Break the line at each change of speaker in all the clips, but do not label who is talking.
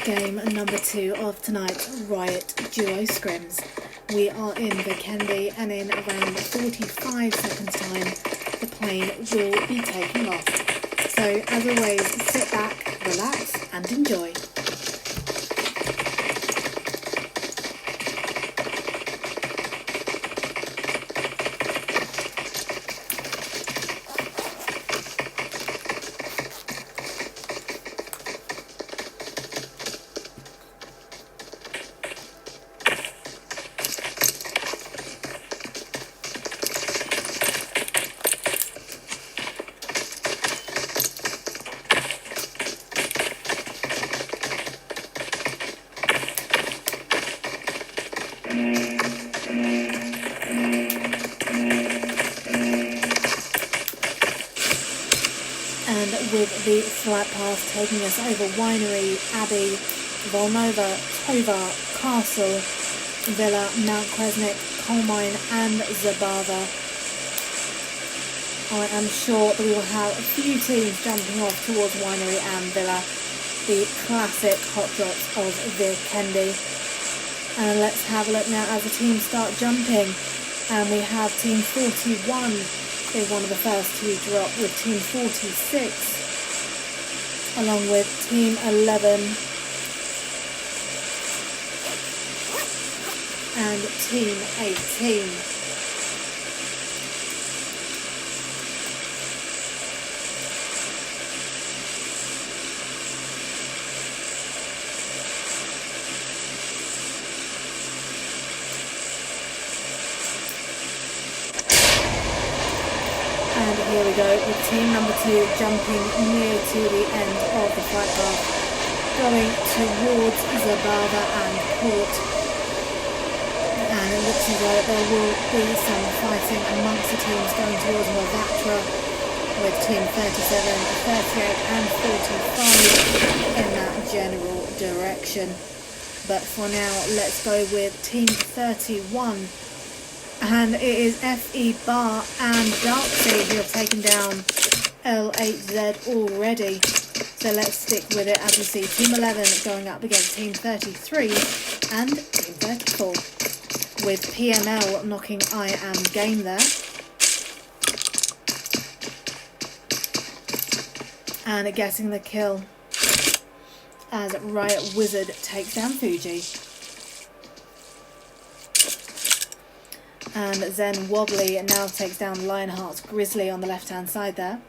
game number 2 of tonight's Riot Duo Scrims. We are in Vikendi, and in around 45 seconds time the plane will be taking off. So as always, sit back, relax and enjoy. And with the flight path taking us over Winery, Abbey, Volnova, Tovar, Castle, Villa, Mount Kresnik, Coal Mine and Zabava. I am sure that we will have a few teams jumping off towards Winery and Villa, the classic hot drops of Vikendi. And let's have a look now as the teams start jumping. And we have Team 41 is one of the first to drop, with Team 46 along with Team 11 and Team 18. And here we go with team number 2 jumping near to the end of the flight path, going towards Zabava and Port. And it looks as though there will be some fighting amongst the teams going towards Movatra, with team 37, 38 and 45 in that general direction. But for now, let's go with team 31. And it is FE Bar and Darksea who have taken down L8Z already. So let's stick with it as we see Team 11 going up against Team 33 and Team 34. With PML knocking I Am Game there. And getting the kill as Riot Wizard takes down Fuji. And Zen Wobbly now takes down Lionheart's Grizzly on the left hand side there.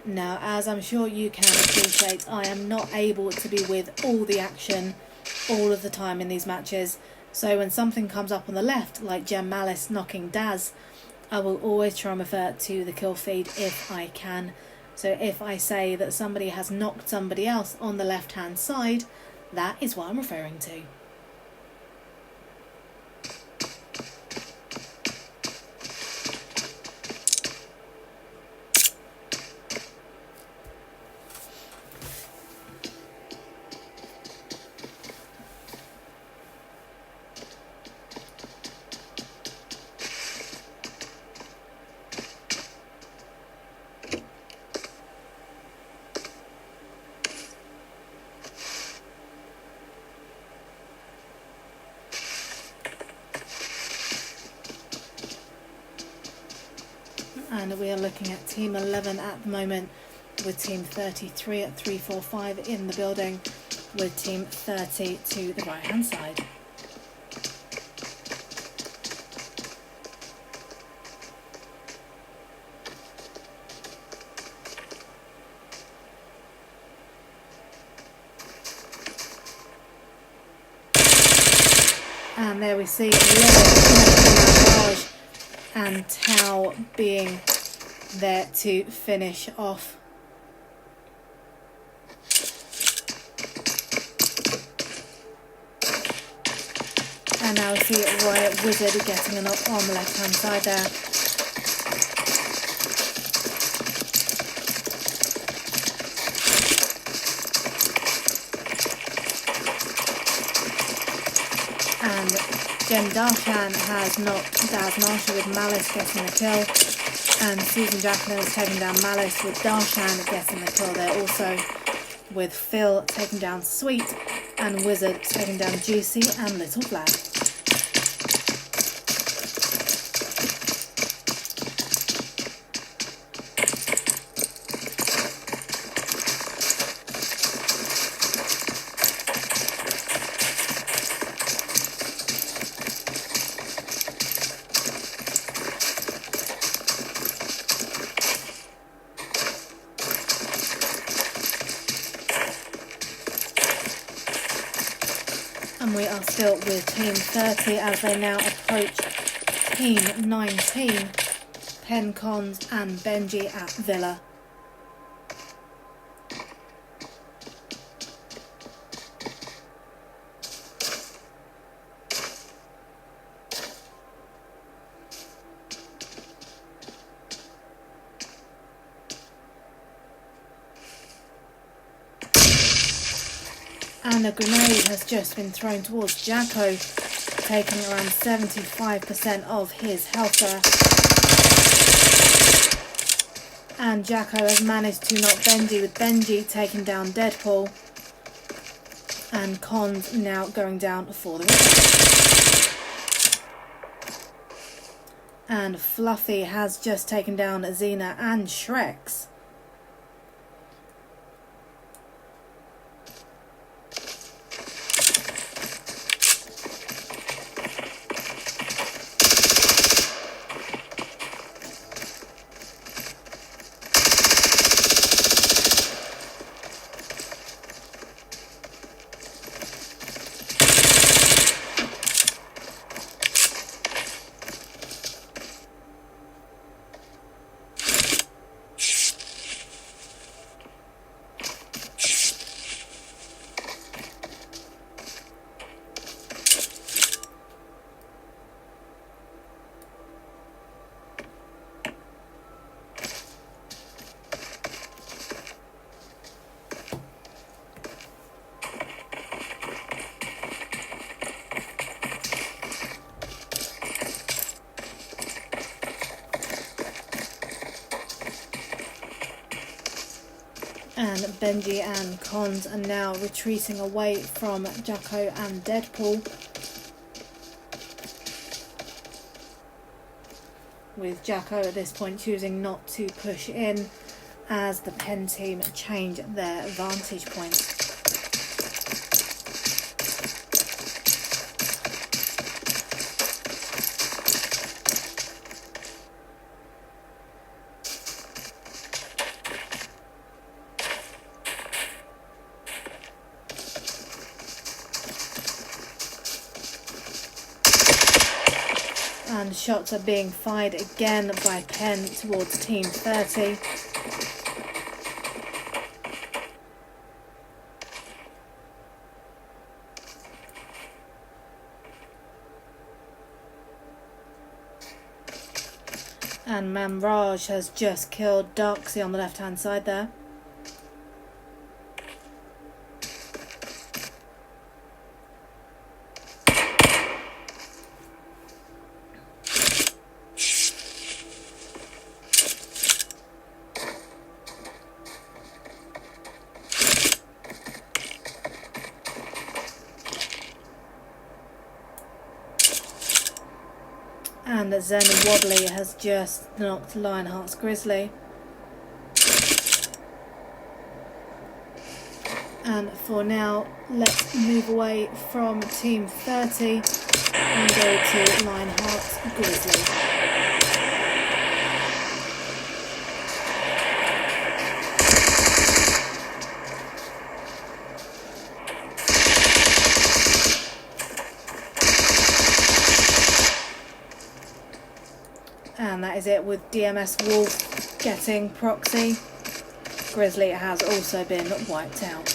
Now, as I'm sure you can appreciate, I am not able to be with all the action all of the time in these matches. So when something comes up on the left, like Gem Malice knocking Daz, I will always try and refer to the kill feed if I can. So if I say that somebody has knocked somebody else on the left hand side, that is what I'm referring to. And we are looking at Team 11 at the moment, with Team 33 at 345 in the building, with Team 30 to the right hand side. And there we see 11 and Tau being there to finish off. And now we see Riot Wizard getting a knock on the left hand side there. Jen Darshan has knocked Daz Marshall with Malice getting the kill, and Susan Jacqueline has taken down Malice with Darshan getting the kill there also, with Phil taking down Sweet and Wizard taking down Juicy and Little Flag. And we are still with Team 30 as they now approach Team 19, Pencons and Benji at Villa. And a grenade has just been thrown towards Jacko, taking around 75% of his health there. And Jacko has managed to knock Benji, with Benji taking down Deadpool. And Cons now going down for the win. And Fluffy has just taken down Xena and Shreks. And Benji and Cons are now retreating away from Jacko and Deadpool, with Jacko at this point choosing not to push in as the Pen team change their vantage point. And shots are being fired again by Pen towards Team 30. And Mamraj has just killed Darksy on the left hand side there. And Zen Wobbly has just knocked Lionheart's Grizzly. And for now, let's move away from Team 30 and go to Lionheart's Grizzly. And that is it, with DMS Wolf getting proxy. Grizzly has also been wiped out.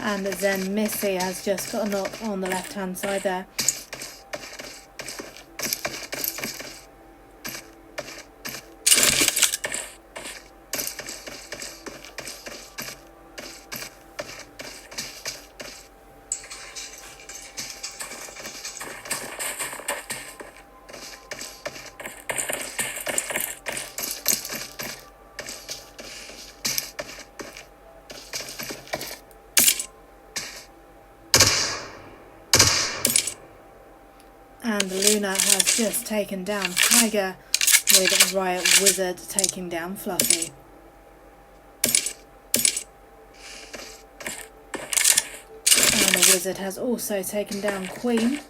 And then Missy has just got a knock on the left hand side there. And Luna has just taken down Tiger, with Riot Wizard taking down Fluffy. And the Wizard has also taken down Queen.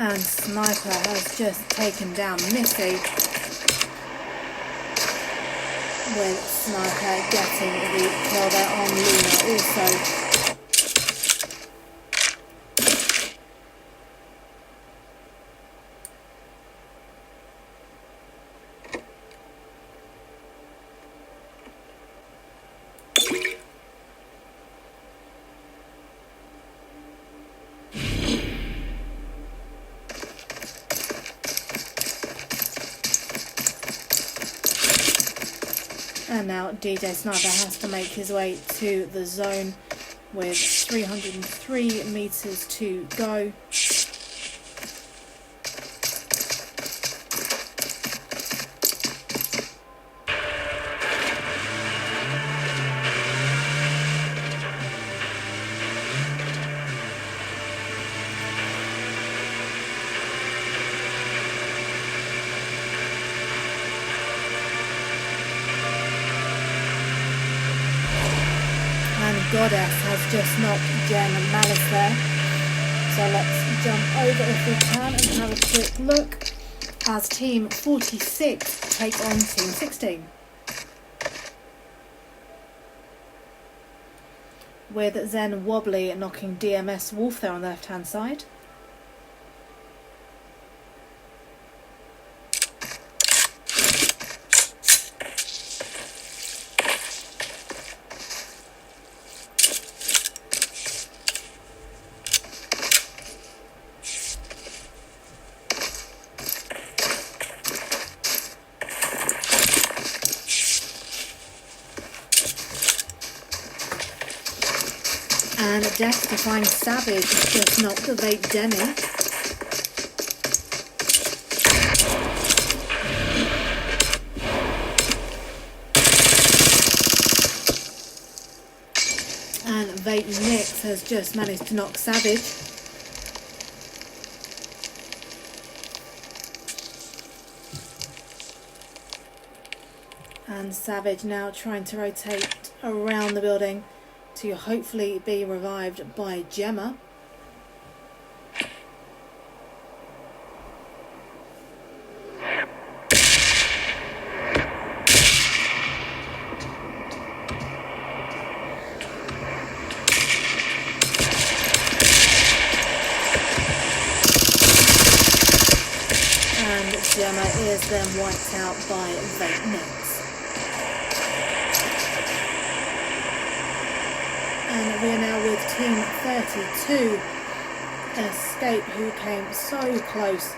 And Sniper has just taken down Missy, with Sniper getting the kill there on Luna also. And now DJ Sniper has to make his way to the zone with 303 meters to go. Goddess has just knocked Jen and Malice there. So let's jump over if we can and have a quick look as Team 46 take on Team 16. With Zen Wobbly knocking DMS Wolf there on the left hand side. And Death Defying Savage has just knocked the Vape Demi. And Vape Nix has just managed to knock Savage. And Savage now trying to rotate around the building to hopefully be revived by Gemma. And Gemma is then wiped out by Vape Nix. And we are now with Team 32, Escape, who came so close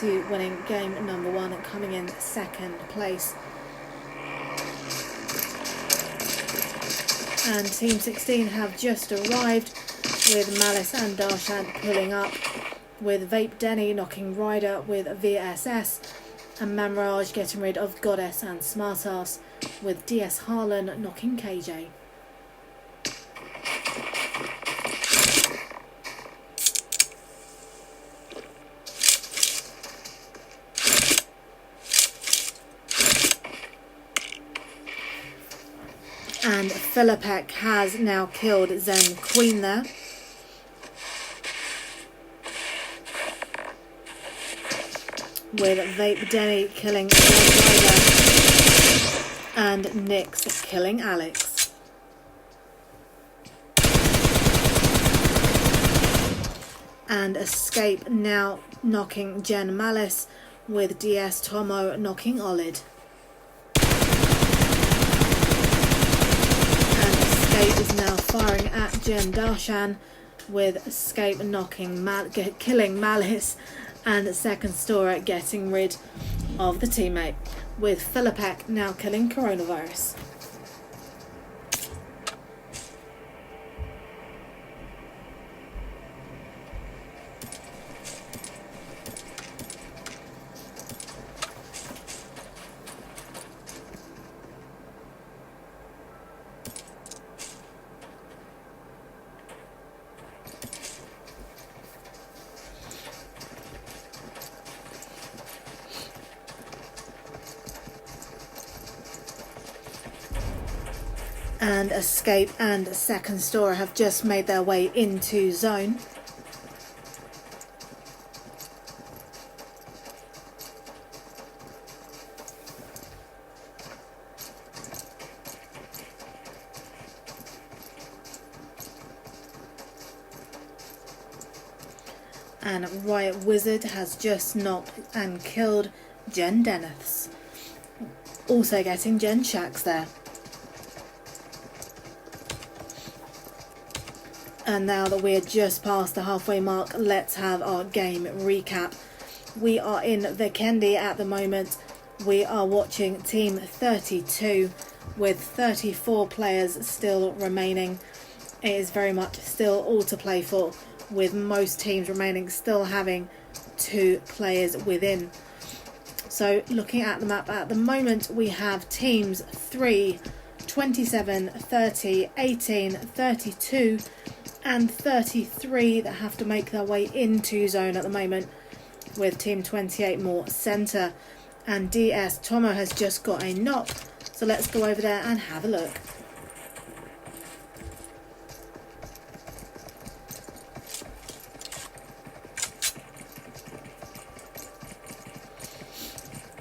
to winning game number 1 and coming in second place. And Team 16 have just arrived with Malice and Darshant pulling up, with Vape Denny knocking Ryder with VSS, and Mamraj getting rid of Goddess and Smartass, with DS Harlan knocking KJ. And Philippek has now killed Zen Queen there. With Vape Denny killing Ryder and Nyx killing Alex. and Escape now knocking Jen Malice, with DS Tomo knocking Olid. And Escape is now firing at Jen Darshan, with Escape knocking killing Malice, and Second Stora getting rid of the teammate, with Philippek now killing Coronavirus. And Escape and Second Stora have just made their way into zone. And Riot Wizard has just knocked and killed Jen Deneths. Also getting Jen Shax there. And now that we're just past the halfway mark, let's have our game recap. We are in Vikendi at the moment. We are watching Team 32 with 34 players still remaining. It is very much still all to play for, with most teams remaining still having 2 players within. So looking at the map at the moment, we have teams 3, 27, 30, 18, 32 and 33 that have to make their way into zone at the moment, with team 28 more centre. And DS Tomo has just got a knock, so let's go over there and have a look.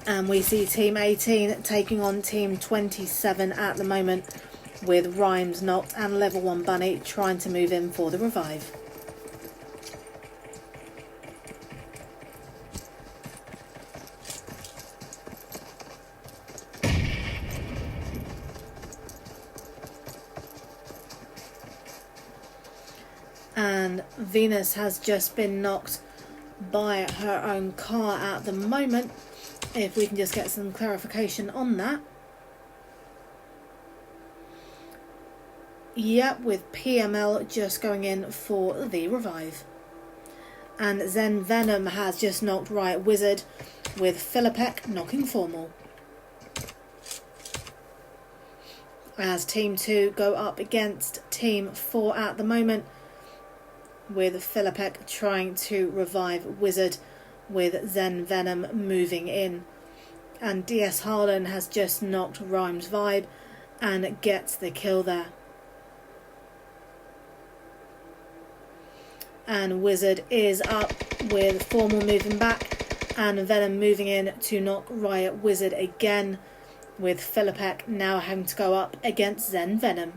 And we see team 18 taking on team 27 at the moment, with Rhymes knocked and level 1 Bunny trying to move in for the revive. And Venus has just been knocked by her own car at the moment. If we can just get some clarification on that. Yep, with PML just going in for the revive. And Zen Venom has just knocked Riot Wizard, with Philippek knocking Formal. As Team 2 go up against Team 4 at the moment, with Philippek trying to revive Wizard, with Zen Venom moving in. And DS Harlan has just knocked Rhymes Vibe and gets the kill there. And Wizard is up, with Formal moving back and Venom moving in to knock Riot Wizard again, with Philippek now having to go up against Zen Venom.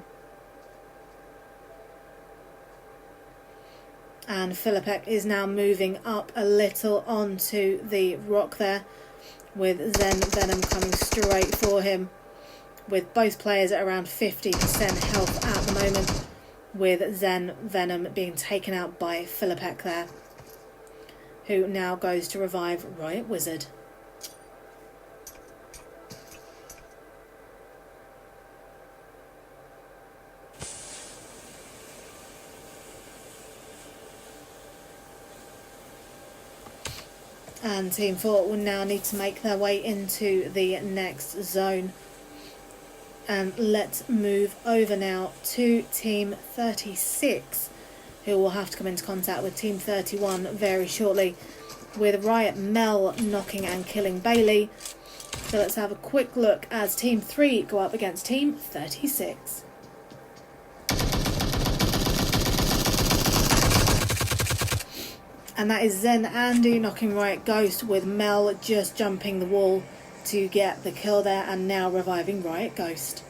And Philippek is now moving up a little onto the rock there, with Zen Venom coming straight for him, with both players at around 50% health at the moment, with Zen Venom being taken out by Philippek there, who now goes to revive Riot Wizard. And Team 4 will now need to make their way into the next zone. And let's move over now to Team 36, who will have to come into contact with Team 31 very shortly, with Riot Mel knocking and killing Bailey. So let's have a quick look as Team 3 go up against Team 36. And that is Zen Andy knocking Riot Ghost, with Mel just jumping the wall to get the kill there and now reviving Riot Ghost.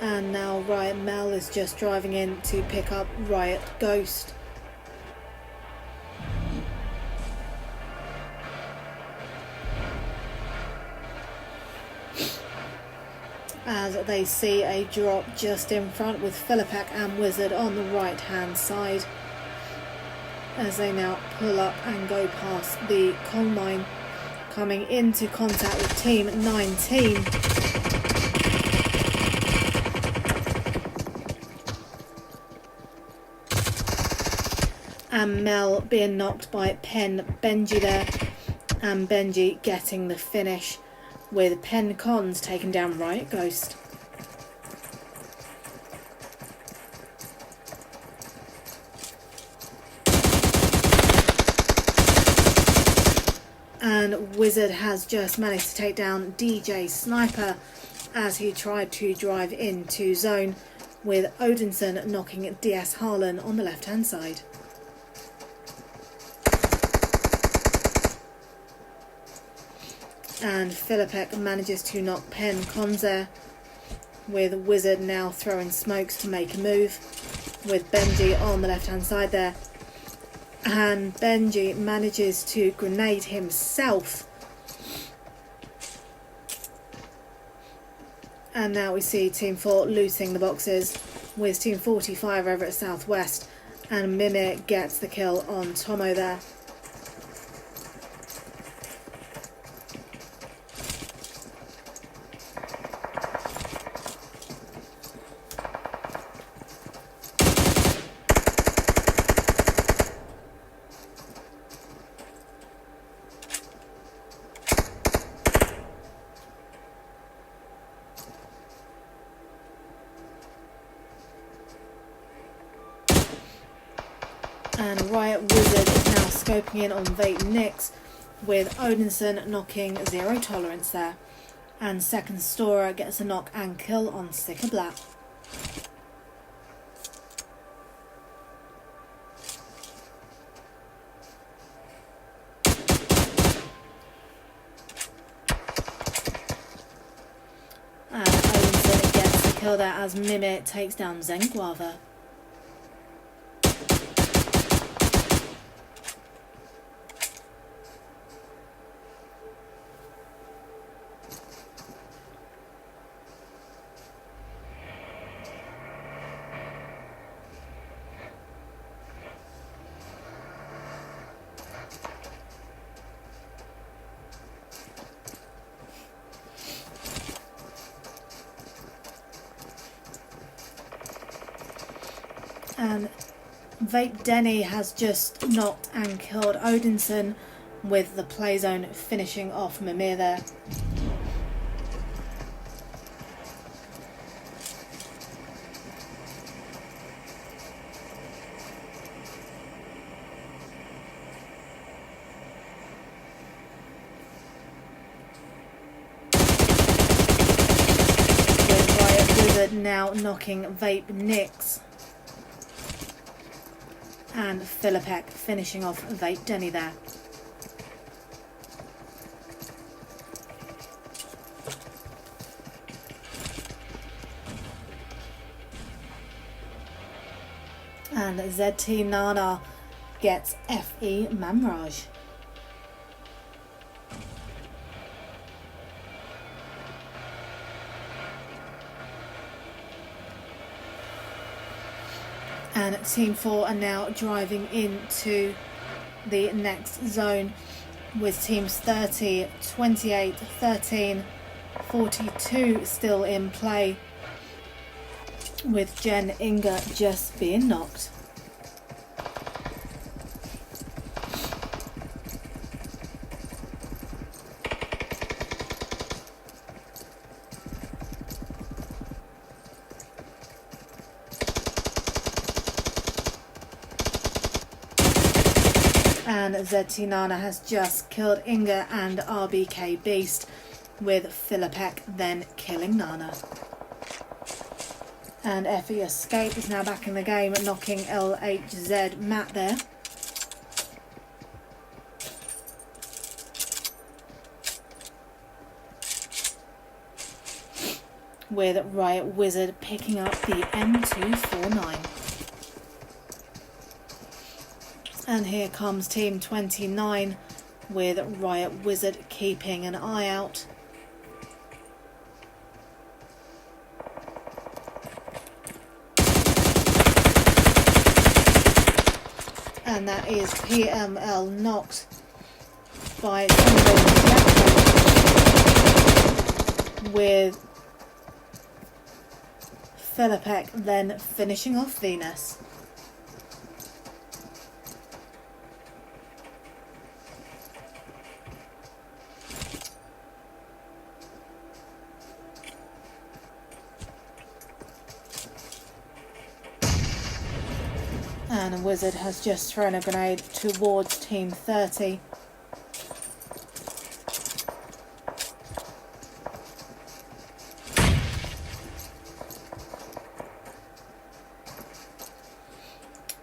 And now Riot Mel is just driving in to pick up Riot Ghost. As they see a drop just in front with Philippek and Wizard on the right hand side, as they now pull up and go past the coal mine, coming into contact with Team 19. And Mel being knocked by Pen Benji there, and Benji getting the finish, with Pen Cons taking down Riot Ghost. And Wizard has just managed to take down DJ Sniper as he tried to drive into zone, with Odinson knocking DS Harlan on the left hand side. And Philippek manages to knock Pen Cons there, with Wizard now throwing smokes to make a move, with Benji on the left hand side there. And Benji manages to grenade himself. And now we see Team 4 looting the boxes, with Team 45 over at Southwest, and Mimir gets the kill on Tomo there. And Riot Wizard is now scoping in on Vape Nix, with Odinson knocking Zero Tolerance there. And Second Storer gets a knock and kill on Sticker Black. And Odinson gets the kill there as Mimir takes down Zenguava. And Vape Denny has just knocked and killed Odinson, with the play zone finishing off Mimir there. With Riot Wizard now knocking Vape Nix. And Philippek finishing off Vape Denny there. And ZT Nana gets FE Mamraj. And Team 4 are now driving into the next zone, with teams 30, 28, 13, 42 still in play, with Jen Inga just being knocked. And ZT Nana has just killed Inga and RBK Beast, with Philippek then killing Nana. And FE Escape is now back in the game, knocking LHZ Matt there. with Riot Wizard picking up the M249. And here comes Team 29 with Riot Wizard keeping an eye out. And that is PML knocked by with Philippek then finishing off Venus. And a Wizard has just thrown a grenade towards Team 30.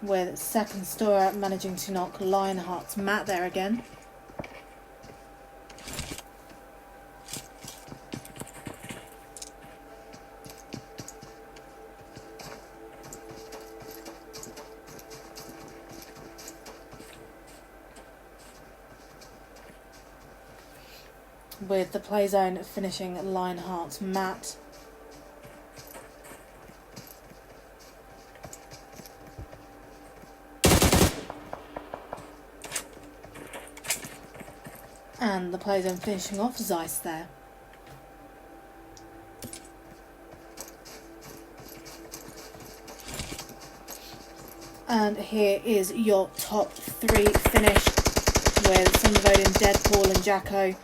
With second Stora managing to knock Lionheart's Matt there again. With the play zone finishing Lionheart's Matt. And the play zone finishing off Zeiss there. And here is your top three finished with Sundervoden, Deadpool and Jacko.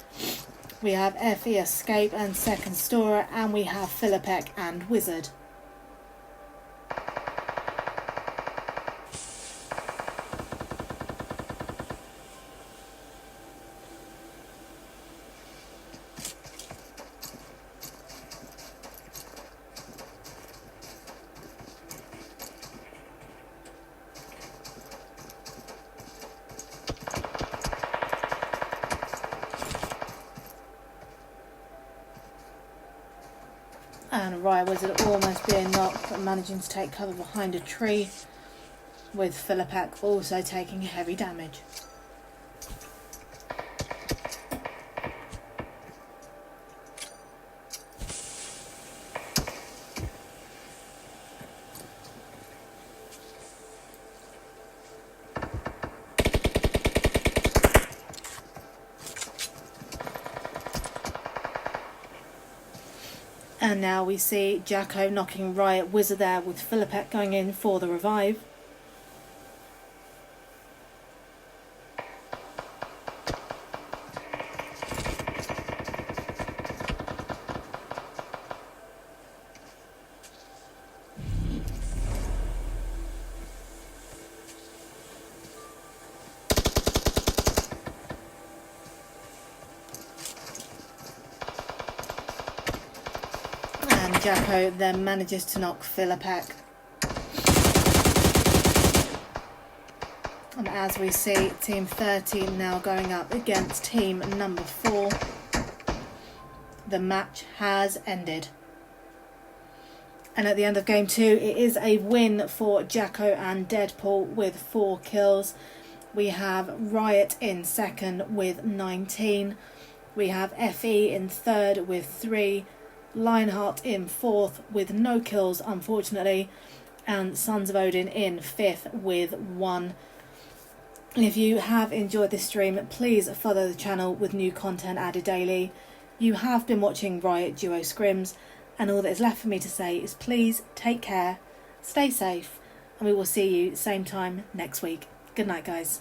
We have FE Escape and second Stora, and we have Philippek and Wizard. And Riot Wizard almost being knocked, but managing to take cover behind a tree, with Philippek also taking heavy damage. And now we see Jacko knocking Riot Wizard there, with Philippek going in for the revive. Jacko then manages to knock Philippek. And as we see, Team 30 now going up against Team number 4. The match has ended. And at the end of Game 2, it is a win for Jacko and Deadpool with 4 kills. We have Riot in second with 19. We have FE in third with 3. Lionheart in fourth with no kills, unfortunately, and Sons of Odin in fifth with 1. If you have enjoyed this stream, please follow the channel with new content added daily. You have been watching Riot Duo Scrims, and all that is left for me to say is please take care, stay safe, and we will see you same time next week. Good night, guys.